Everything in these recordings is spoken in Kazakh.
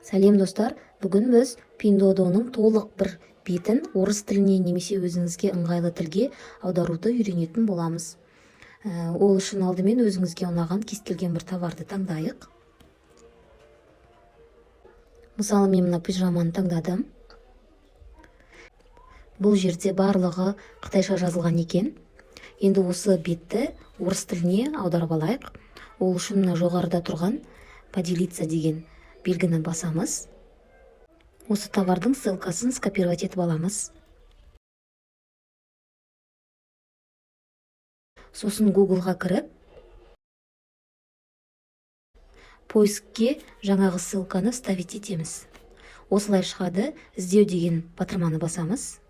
Сәлем достар, бүгін біз Pinduoduo'ның толық бір бетін орыс тіліне немесе өзіңізге ыңғайлы тілге аударуды үйренетін боламыз. Ол үшін алдымен өзіңізге ұнаған кез келген бір товарды таңдайық. Мысалы, мен мына пижаманы таңдадым. Бұл жерде барлығы қытайша жазылған екен. Енді осы бетті орыс тіліне аударып алайық. Ол үшін мына жоғарыда тұрған поделиться деген белгіні басамыз. Осы товардың ссылкасын скопировать етіп аламыз. Сосын Google-ға кіріп, поискке жаңағы ссылканы вставить етеміз. Осылай шығады, іздеу деген батырманы басамыз.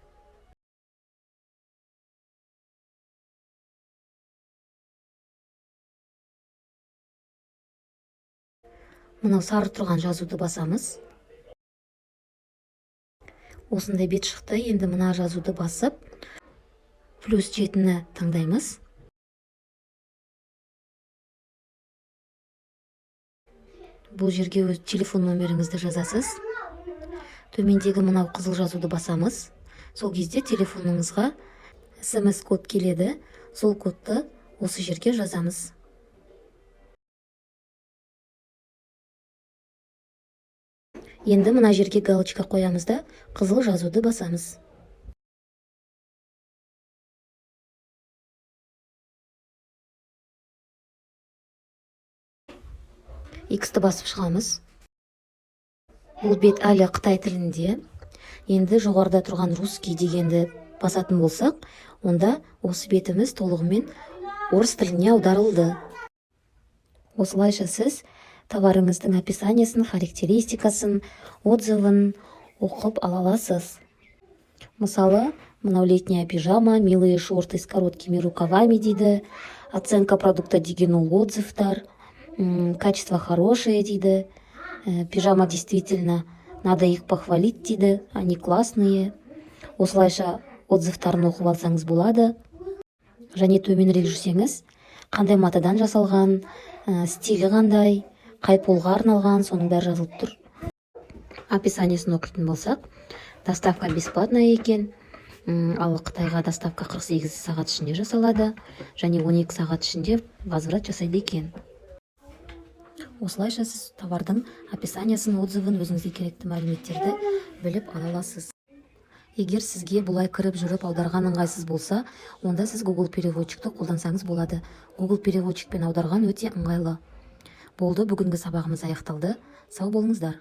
Мынау сары тұрған жазуды басамыз. Осындай бет шықты. Енді мына жазуды басып, плюс 7-ні таңдаймыз. Бұл жерге өз телефон номеріңізді жазасыз. Төмендегі мынау қызыл жазуды басамыз. Сол кезде телефоныңызға SMS код келеді. Сол кодты осы жерге жазамыз. Енді мына жерге галочка қоямыз да қызыл жазуды басамыз. X-ті басып шығамыз. Бұл бет әлі Қытай тілінде. Енді жоғарыда тұрған русский дегенді басатын болсақ, онда осы бетіміз толығымен орыс тіліне аударылды. Осылайша сіз товарыңыздың описаниясын, характеристикасын, отзывын оқып ала аласыз. Мысалы, мынау летняя пижама, милые шорты с короткими рукавами дейді, оценка продукта деген ол отзывтар, качество хорошее дейді, пижама действительно, надо их похвалить дейді, они классные. Осылайша отзывтарын оқып алсаңыз болады. Және төменірек жүрсеңіз, қандай матадан жасалған, стилі қандай, қай полға арналған, соның бәрі жазылып тұр. Описаниясын оқитын болсақ, доставка бесплатная екен, ал Қытайға доставка 48 сағат ішінде жасалады, және 12 сағат ішінде возврат жасайды екен. Осылайша сіз товардың описаниясын, отзывын, өзіңізге керекті мәліметтерді біліп ала аласыз. Егер сізге бұлай кіріп жүріп аударған ыңғайсыз болса, онда сіз Google переводчикті қолдансаңыз болады. Google переводчикпен аударған өте ыңғайлы. Болды, бүгінгі сабағымыз аяқталды. Сау болыңыздар.